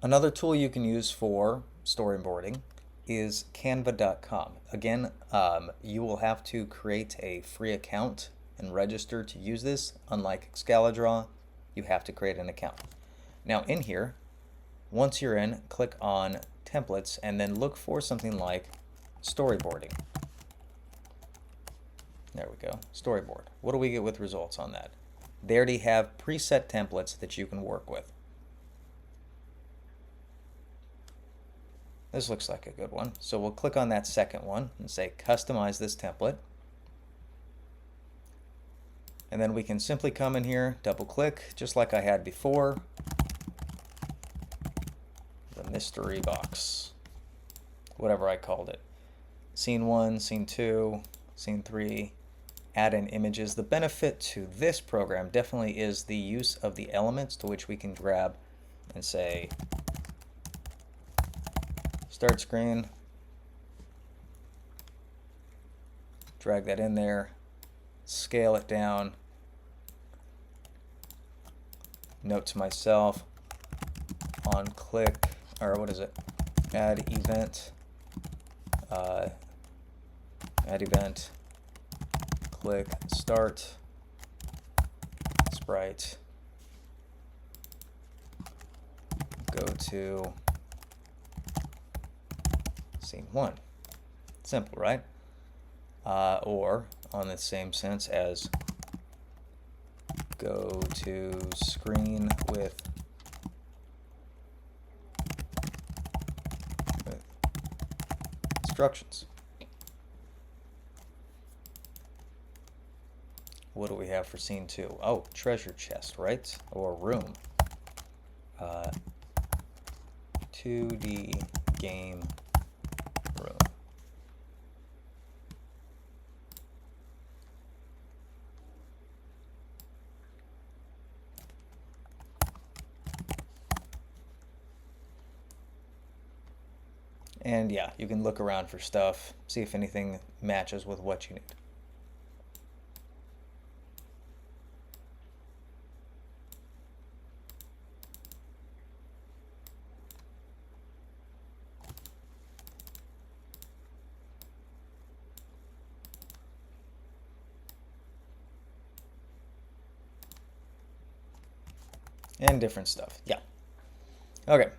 Another tool you can use for storyboarding is Canva.com. Again, you will have to create a free account and register to use this. Unlike Excalidraw, you have to create an account. Now in here, once you're in, click on templates and then look for something like storyboarding. There we go, storyboard. What do we get with results on that? They already have preset templates that you can work with. This looks like a good one. So we'll click on that second one and say customize this template. And then we can simply come in here, double click, just like I had before. The mystery box, whatever I called it. Scene 1, scene 2, scene 3, add in images. The benefit to this program definitely is the use of the elements to which we can grab and say start screen, drag that in there, scale it down, note to myself, on click, or what is it, add event, click start, sprite, go to scene 1. Simple, right? Or on the same sense as go to screen with instructions. What do we have for scene 2? Oh, treasure chest, right? Or room. 2D game room. And yeah, you can look around for stuff, see if anything matches with what you need. And different stuff. Yeah. Okay.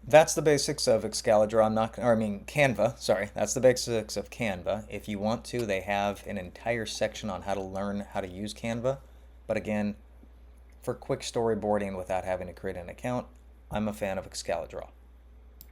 That's the basics of Excalidraw. Canva. Sorry, that's the basics of Canva. If you want to, they have an entire section on how to learn how to use Canva. But again, for quick storyboarding without having to create an account, I'm a fan of Excalidraw.